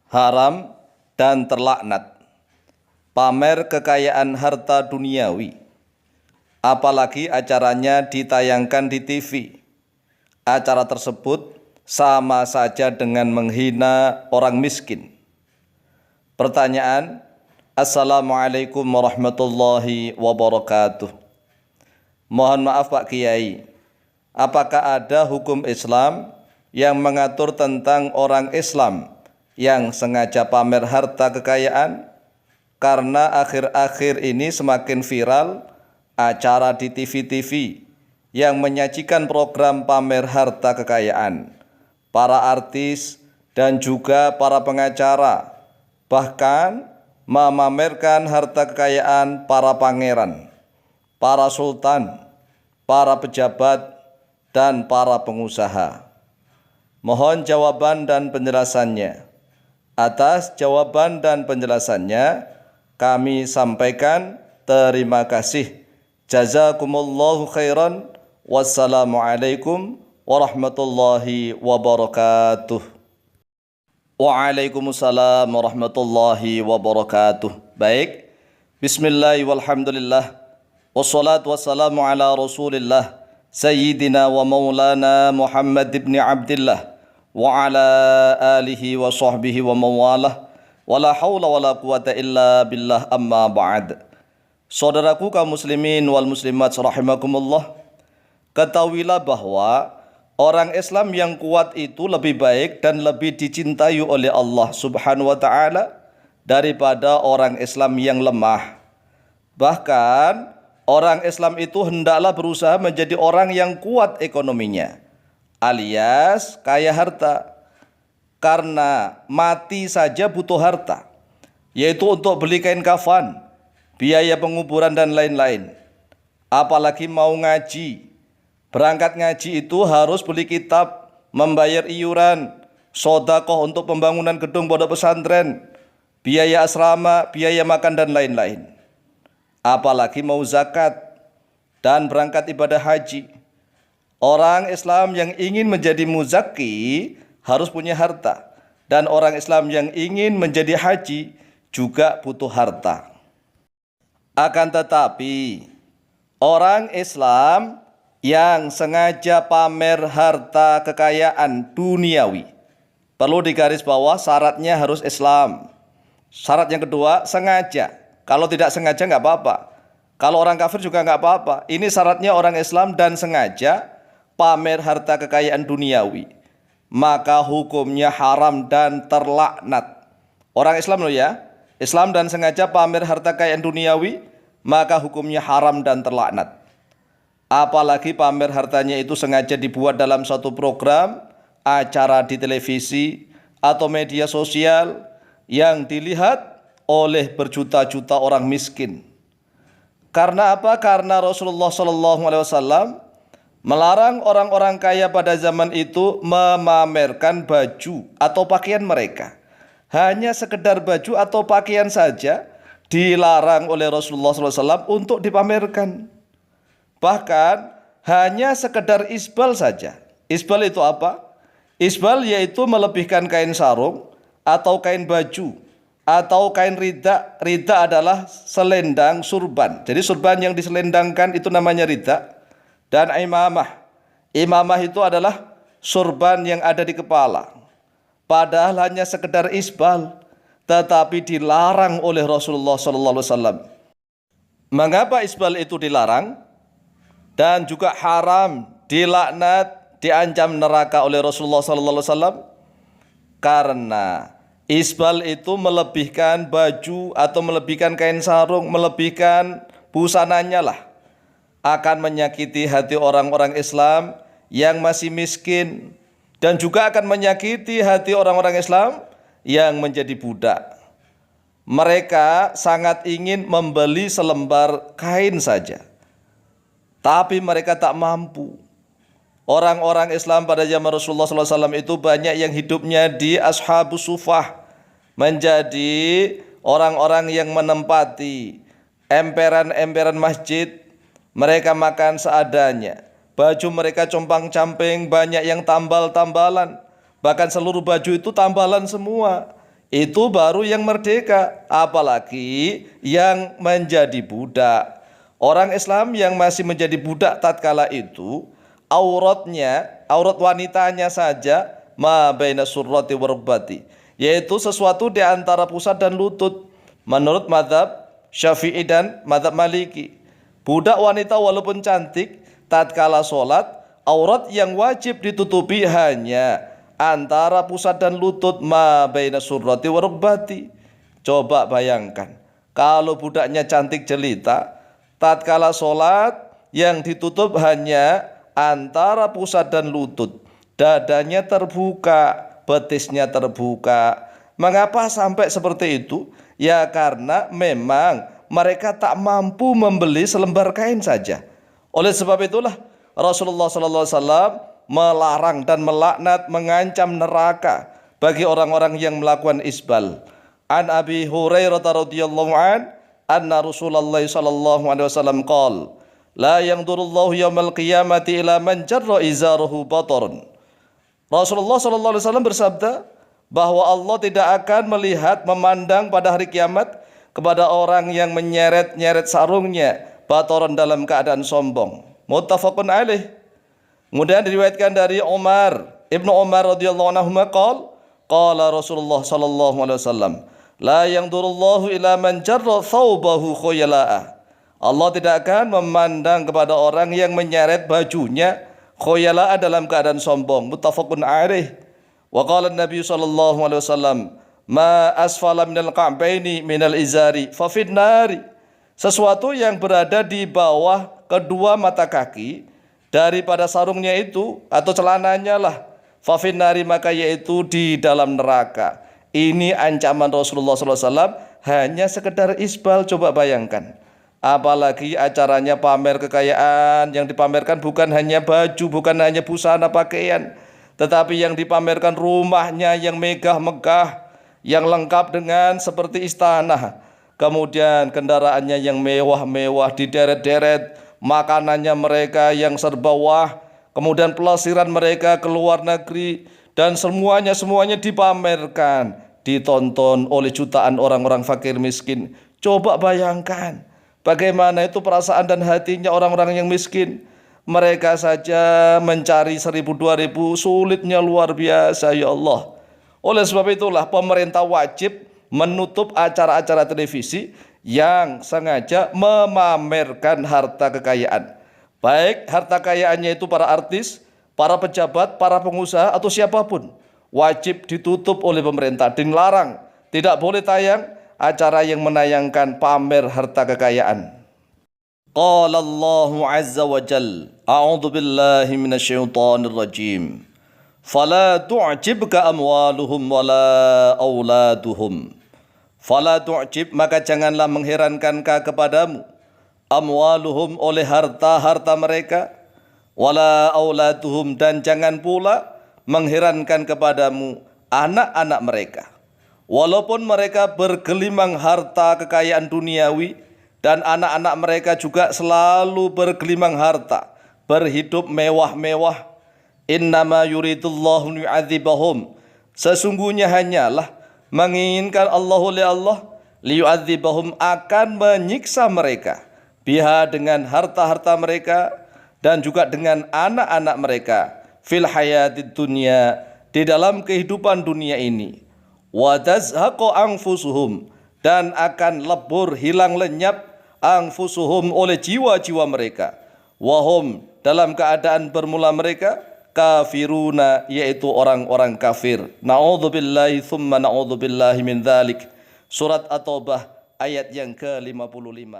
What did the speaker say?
haram dan terlaknat. Pamer kekayaan harta duniawi, apalagi acaranya ditayangkan di TV. Acara tersebut sama saja dengan menghina orang miskin. Pertanyaan, Assalamualaikum warahmatullahi wabarakatuh. Mohon maaf Pak Kiai, apakah ada hukum Islam yang mengatur tentang orang Islam yang sengaja pamer harta kekayaan? Karena akhir-akhir ini semakin viral acara di TV-TV yang menyajikan program pamer harta kekayaan, para artis dan juga para pengacara, bahkan memamerkan harta kekayaan para pangeran, para sultan, para pejabat, dan para pengusaha. Mohon jawaban dan penjelasannya. Atas jawaban dan penjelasannya kami sampaikan terima kasih. Jazakumullahu khairan. Wassalamualaikum warahmatullahi wabarakatuh. Waalaikumsalam warahmatullahi wabarakatuh. Baik, bismillah walhamdulillah, wassalatu wassalamu ala rasulillah Sayyidina wa maulana Muhammad ibn Abdillah wa ala alihi wa sahbihi wa mawalah, wala hawla wala quwata illa billah, amma ba'd. Saudaraku kaum muslimin wal muslimat rahimakumullah, ketahuilah bahwa orang Islam yang kuat itu lebih baik dan lebih dicintai oleh Allah Subhanahu wa taala daripada orang Islam yang lemah. Bahkan orang Islam itu hendaklah berusaha menjadi orang yang kuat ekonominya, alias kaya harta. Karena mati saja butuh harta, yaitu untuk beli kain kafan, biaya penguburan dan lain-lain. Apalagi mau ngaji, berangkat ngaji itu harus beli kitab, membayar iuran, sedekah untuk pembangunan gedung pondok pesantren, biaya asrama, biaya makan dan lain-lain. Apalagi mau zakat dan berangkat ibadah haji. Orang Islam yang ingin menjadi muzaki harus punya harta, dan orang Islam yang ingin menjadi haji juga butuh harta. Akan tetapi orang Islam yang sengaja pamer harta kekayaan duniawi, perlu digarisbawah syaratnya harus Islam. Syarat yang kedua, sengaja. Kalau tidak sengaja nggak apa-apa. Kalau orang kafir juga nggak apa-apa. Ini syaratnya orang Islam dan sengaja pamer harta kekayaan duniawi, maka hukumnya haram dan terlaknat. Orang Islam loh ya, Islam dan sengaja pamer harta kekayaan duniawi, maka hukumnya haram dan terlaknat. Apalagi pamer hartanya itu sengaja dibuat dalam satu program, acara di televisi atau media sosial yang dilihat oleh berjuta-juta orang miskin. Karena apa? Karena Rasulullah SAW melarang orang-orang kaya pada zaman itu memamerkan baju atau pakaian mereka. Hanya sekedar baju atau pakaian saja dilarang oleh Rasulullah SAW untuk dipamerkan. Bahkan hanya sekedar isbal saja. Isbal itu apa? Isbal yaitu melebihkan kain sarung atau kain baju atau kain rida. Rida adalah selendang surban. Jadi surban yang diselendangkan itu namanya rida. Dan imamah. Imamah itu adalah surban yang ada di kepala. Padahal hanya sekedar isbal, tetapi dilarang oleh Rasulullah SAW. Mengapa isbal itu dilarang? Dan juga haram, dilaknat, diancam neraka oleh Rasulullah SAW? Karena isbal itu melebihkan baju atau melebihkan kain sarung, melebihkan busananya lah, akan menyakiti hati orang-orang Islam yang masih miskin, dan juga akan menyakiti hati orang-orang Islam yang menjadi budak. Mereka sangat ingin membeli selembar kain saja, tapi mereka tak mampu. Orang-orang Islam pada zaman Rasulullah SAW itu banyak yang hidupnya di ashabus sufah, menjadi orang-orang yang menempati emperan-emperan masjid. Mereka makan seadanya, baju mereka compang-camping, banyak yang tambal-tambalan, bahkan seluruh baju itu tambalan semua. Itu baru yang merdeka, apalagi yang menjadi budak. Orang Islam yang masih menjadi budak tatkala itu, aurat wanitanya saja ma baina surrati warubati, yaitu sesuatu di antara pusat dan lutut. Menurut mazhab Syafi'i dan mazhab Maliki, budak wanita walaupun cantik tatkala sholat, aurat yang wajib ditutupi hanya antara pusat dan lutut ma baina surrati warubati. Coba bayangkan, kalau budaknya cantik jelita, tatkala sholat yang ditutup hanya antara pusat dan lutut, dadanya terbuka, betisnya terbuka. Mengapa sampai seperti itu? Ya karena memang mereka tak mampu membeli selembar kain saja. Oleh sebab itulah Rasulullah SAW melarang dan melaknat, mengancam neraka bagi orang-orang yang melakukan isbal. An Abi Hurairah radhiyallahu an anna Rasulullah sallallahu alaihi wasallam qala la yanzurullahu yaumal qiyamati ila man jarra izarahu batarun. Rasulullah sallallahu alaihi wasallam bersabda bahwa Allah tidak akan melihat, memandang pada hari kiamat kepada orang yang menyeret-nyeret sarungnya bataran dalam keadaan sombong. Muttafaqun alaih. Kemudian diriwayatkan dari Ibnu Umar radhiyallahu anhu qala Rasulullah sallallahu alaihi wasallam la yanzurullahu ila man jarra thawbahu khuyala'a. Allah tidak akan memandang kepada orang yang menyeret bajunya khuyala'a dalam keadaan sombong. Muttafaqun alaih. Wa qala Nabi sallallahu alaihi wasallam ma asfala minal ka'baini minal izari fa finnari. Sesuatu yang berada di bawah kedua mata kaki daripada sarungnya itu atau celananya lah, fa finnari, maka yaitu di dalam neraka. Ini ancaman Rasulullah SAW, hanya sekedar isbal. Coba bayangkan, apalagi acaranya pamer kekayaan. Yang dipamerkan bukan hanya baju, bukan hanya busana pakaian, tetapi yang dipamerkan rumahnya yang megah-megah, yang lengkap dengan seperti istana. Kemudian kendaraannya yang mewah-mewah dideret-deret, makanannya mereka yang serba wah, kemudian pelesiran mereka ke luar negeri, dan semuanya dipamerkan, ditonton oleh jutaan orang-orang fakir miskin. Coba bayangkan bagaimana itu perasaan dan hatinya orang-orang yang miskin. Mereka saja mencari 1.000-2.000 sulitnya luar biasa, ya Allah. Oleh sebab itulah pemerintah wajib menutup acara-acara televisi yang sengaja memamerkan harta kekayaan. Baik harta kekayaannya itu para artis, para pejabat, para pengusaha atau siapapun, wajib ditutup oleh pemerintah, dilarang, tidak boleh tayang acara yang menayangkan pamer harta kekayaan. Qala Allahu azza wa jal, a'udzu billahi minasyaitonir rajim. Fala tu'jibka amwaluhum wala auladuhum. Fala tu'jib, maka janganlah mengherankankah kepadamu, amwaluhum, oleh harta-harta mereka, wala auladuhum, dan jangan pula mengherankan kepadamu anak-anak mereka. Walaupun mereka bergelimang harta kekayaan duniawi, dan anak-anak mereka juga selalu bergelimang harta, berhidup mewah-mewah. Innama yuridullahu liyu'adzibahum, sesungguhnya hanyalah menginginkan Allah liyu'adzibahum, akan menyiksa mereka, biha, dengan harta-harta mereka dan juga dengan anak-anak mereka, fil hayatid dunya, di dalam kehidupan dunia ini, wa tazhaqu anfusuhum, dan akan lebur, hilang lenyap, anfusuhum, oleh jiwa-jiwa mereka, wahum, dalam keadaan bermula mereka kafiruna, yaitu orang-orang kafir. Na'udzubillahi thumma na'udzubillahi min dzalik. Surat At-Taubah ayat yang ke-55.